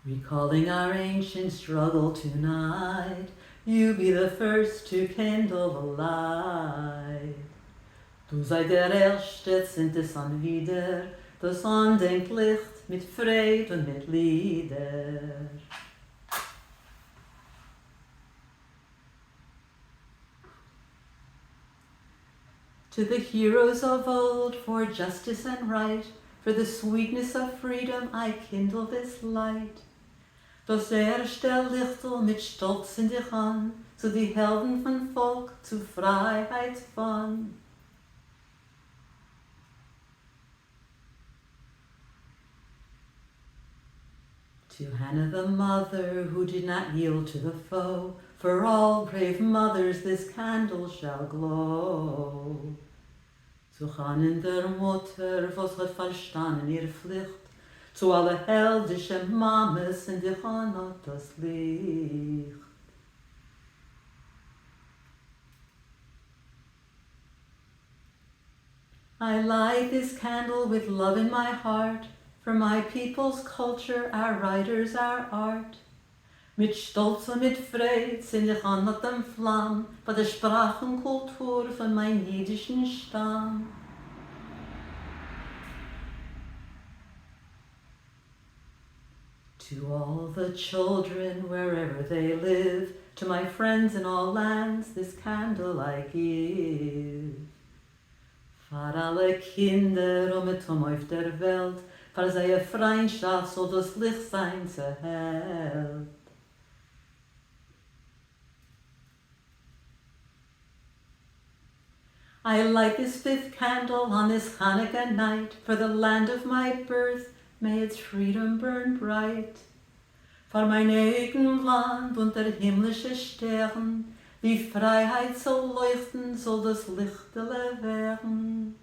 Recalling our ancient struggle tonight, you be the first to kindle the light. Du sei der ershte Tsind des vider, das ondenk likht mit freyd und mit vider. To the heroes of old, for justice and right, for the sweetness of freedom, I kindle this light. Das ershte likhtl mit shtolts in dich an, zu die Helden von Volk, zu frayhayts von. To Hannah the mother, who did not yield to the foe, for all brave mothers this candle shall glow. Zu khanen der Mutter, was hat farshtanen flikht, zu alle heldishe mames in dich an das likht. I light this candle with love in my heart, for my people's culture, our writers, our art. Mit Stolz und mit frayds in dich an dem Flamm, von der Sprachenkultur von mein jiddischen Stamm. To all the children, wherever they live, to my friends in all lands, this candle I give. Für alle Kinder auf der Welt, für seine Freundschaft soll das Licht sein zu hell. I light this fifth candle on this Hanukkah night, for the land of my birth, may its freedom burn bright. For mein eigen Land und der himmlische Stern, wie Freiheit soll leuchten, soll das likhtl werden.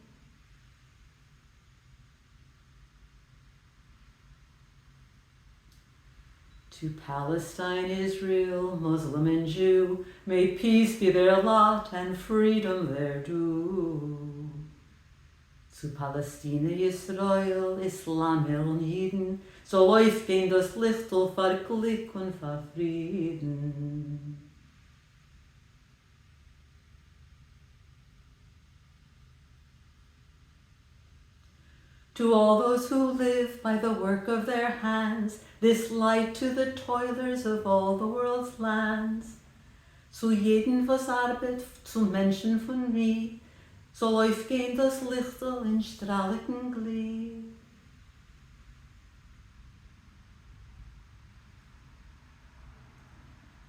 To Palestine, Israel, Muslim and Jew, may peace be their lot and freedom their due. Zu Palästina, Israel, Islam, und Jiden, soll aufgehen das Likhtl für Glück und für Frieden. To all those who live by the work of their hands, this light to the toilers of all the world's lands. Zu jeden, was arbeitet, zu Menschen von mir, soll aufgehen das Likhtl in strahligen Glee.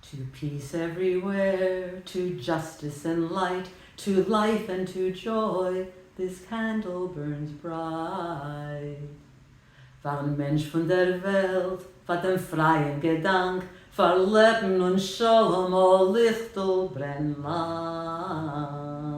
To peace everywhere, to justice and light, to life and to joy, this candle burns bright. Für ein Mensch von der Welt, für den freien Gedank, für Leben und Shalom, o likhtl brenn lang.